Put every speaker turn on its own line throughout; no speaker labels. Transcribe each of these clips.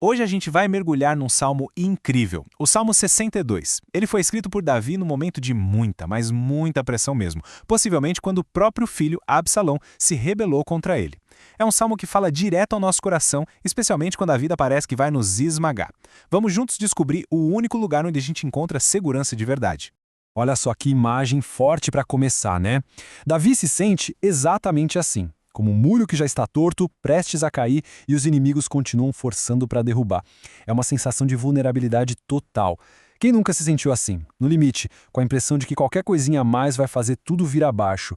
Hoje a gente vai mergulhar num salmo incrível, o Salmo 62. Ele foi escrito por Davi no momento de muita, mas muita pressão mesmo, possivelmente quando o próprio filho, Absalão, se rebelou contra ele. É um salmo que fala direto ao nosso coração, especialmente quando a vida parece que vai nos esmagar. Vamos juntos descobrir o único lugar onde a gente encontra segurança de verdade.
Olha só que imagem forte para começar, né? Davi se sente exatamente assim, como um muro que já está torto, prestes a cair e os inimigos continuam forçando para derrubar. É uma sensação de vulnerabilidade total. Quem nunca se sentiu assim, no limite, com a impressão de que qualquer coisinha a mais vai fazer tudo vir abaixo?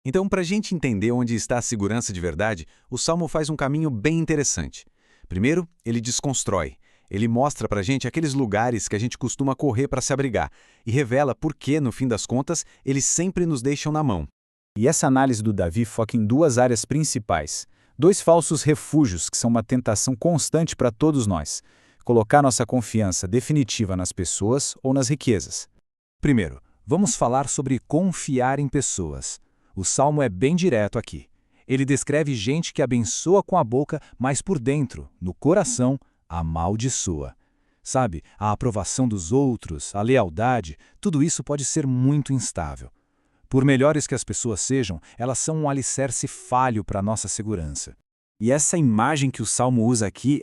Então, para a gente entender onde está a segurança de verdade, o Salmo faz um caminho bem interessante. Primeiro, ele desconstrói. Ele mostra para a gente aqueles lugares que a gente costuma correr para se abrigar e revela por que, no fim das contas, eles sempre nos deixam na mão.
E essa análise do Davi foca em duas áreas principais. Dois falsos refúgios que são uma tentação constante para todos nós. Colocar nossa confiança definitiva nas pessoas ou nas riquezas. Primeiro, vamos falar sobre confiar em pessoas. O Salmo é bem direto aqui. Ele descreve gente que abençoa com a boca, mas por dentro, no coração, amaldiçoa. Sabe, a aprovação dos outros, a lealdade, tudo isso pode ser muito instável. Por melhores que as pessoas sejam, elas são um alicerce falho para a nossa segurança. E essa imagem que o Salmo usa aqui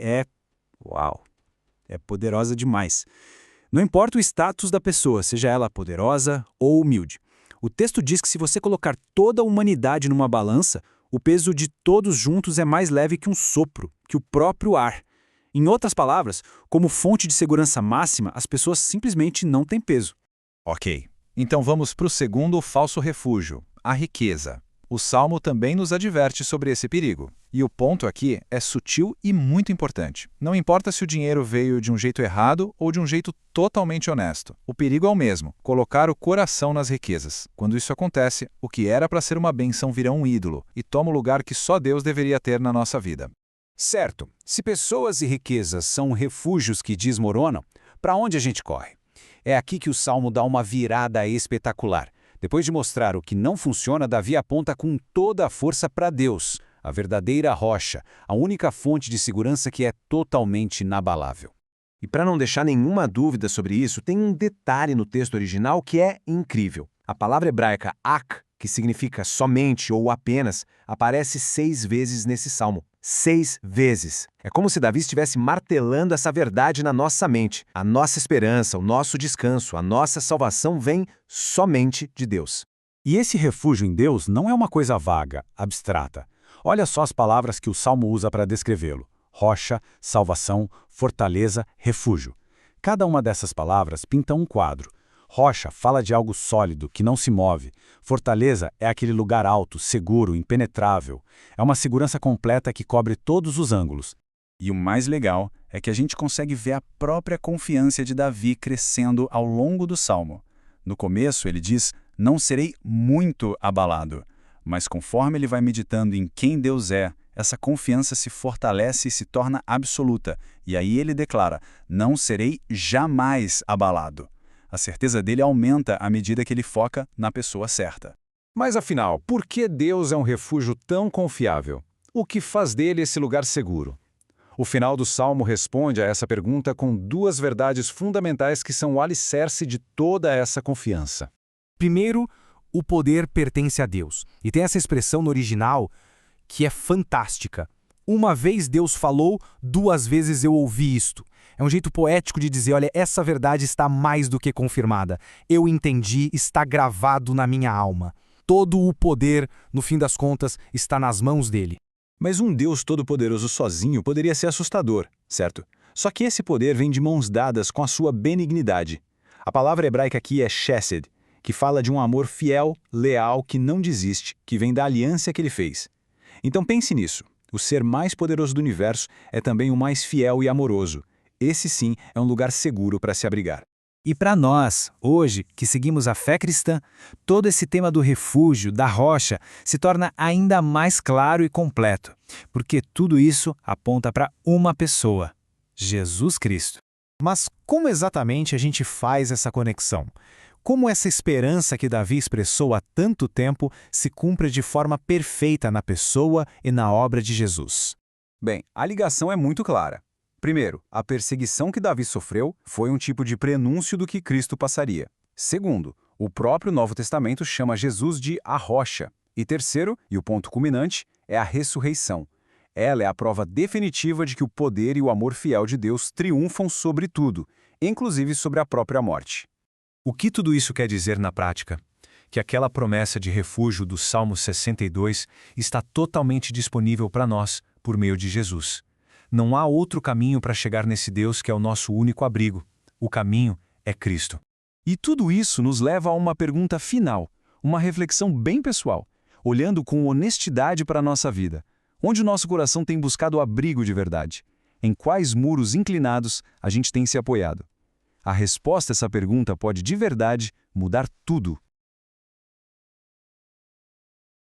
uau, é poderosa demais. Não importa o status da pessoa, seja ela poderosa ou humilde. O texto diz que se você colocar toda a humanidade numa balança, o peso de todos juntos é mais leve que um sopro, que o próprio ar. Em outras palavras, como fonte de segurança máxima, as pessoas simplesmente não têm peso.
Ok, então vamos para o segundo falso refúgio, a riqueza. O Salmo também nos adverte sobre esse perigo. E o ponto aqui é sutil e muito importante. Não importa se o dinheiro veio de um jeito errado ou de um jeito totalmente honesto. O perigo é o mesmo, colocar o coração nas riquezas. Quando isso acontece, o que era para ser uma bênção vira um ídolo e toma o lugar que só Deus deveria ter na nossa vida.
Certo, se pessoas e riquezas são refúgios que desmoronam, para onde a gente corre? É aqui que o Salmo dá uma virada espetacular. Depois de mostrar o que não funciona, Davi aponta com toda a força para Deus, a verdadeira rocha, a única fonte de segurança que é totalmente inabalável.
E para não deixar nenhuma dúvida sobre isso, tem um detalhe no texto original que é incrível. A palavra hebraica ak, que significa somente ou apenas, aparece 6 vezes nesse salmo. 6 vezes. É como se Davi estivesse martelando essa verdade na nossa mente. A nossa esperança, o nosso descanso, a nossa salvação vem somente de Deus.
E esse refúgio em Deus não é uma coisa vaga, abstrata. Olha só as palavras que o Salmo usa para descrevê-lo: rocha, salvação, fortaleza, refúgio. Cada uma dessas palavras pinta um quadro. Rocha fala de algo sólido, que não se move. Fortaleza é aquele lugar alto, seguro, impenetrável. É uma segurança completa que cobre todos os ângulos. E o mais legal é que a gente consegue ver a própria confiança de Davi crescendo ao longo do Salmo. No começo ele diz: não serei muito abalado. Mas conforme ele vai meditando em quem Deus é, essa confiança se fortalece e se torna absoluta. E aí ele declara: não serei jamais abalado. A certeza dele aumenta à medida que ele foca na pessoa certa. Mas afinal, por que Deus é um refúgio tão confiável? O que faz dele esse lugar seguro? O final do Salmo responde a essa pergunta com duas verdades fundamentais que são o alicerce de toda essa confiança.
Primeiro, o poder pertence a Deus. E tem essa expressão no original que é fantástica. Uma vez Deus falou, 2 vezes eu ouvi isto. É um jeito poético de dizer, olha, essa verdade está mais do que confirmada. Eu entendi, está gravado na minha alma. Todo o poder, no fim das contas, está nas mãos dele.
Mas um Deus todo-poderoso sozinho poderia ser assustador, certo? Só que esse poder vem de mãos dadas com a sua benignidade. A palavra hebraica aqui é chesed, que fala de um amor fiel, leal, que não desiste, que vem da aliança que ele fez. Então pense nisso. O ser mais poderoso do universo é também o mais fiel e amoroso. Esse sim é um lugar seguro para se abrigar. E para nós, hoje, que seguimos a fé cristã, todo esse tema do refúgio, da rocha, se torna ainda mais claro e completo, porque tudo isso aponta para uma pessoa, Jesus Cristo.
Mas como exatamente a gente faz essa conexão? Como essa esperança que Davi expressou há tanto tempo se cumpre de forma perfeita na pessoa e na obra de Jesus?
Bem, a ligação é muito clara.
Primeiro, a perseguição que Davi sofreu foi um tipo de prenúncio do que Cristo passaria. Segundo, o próprio Novo Testamento chama Jesus de a rocha. E terceiro, e o ponto culminante, é a ressurreição. Ela é a prova definitiva de que o poder e o amor fiel de Deus triunfam sobre tudo, inclusive sobre a própria morte.
O que tudo isso quer dizer na prática? Que aquela promessa de refúgio do Salmo 62 está totalmente disponível para nós, por meio de Jesus. Não há outro caminho para chegar nesse Deus que é o nosso único abrigo. O caminho é Cristo. E tudo isso nos leva a uma pergunta final, uma reflexão bem pessoal, olhando com honestidade para a nossa vida. Onde o nosso coração tem buscado abrigo de verdade? Em quais muros inclinados a gente tem se apoiado? A resposta a essa pergunta pode de verdade mudar tudo.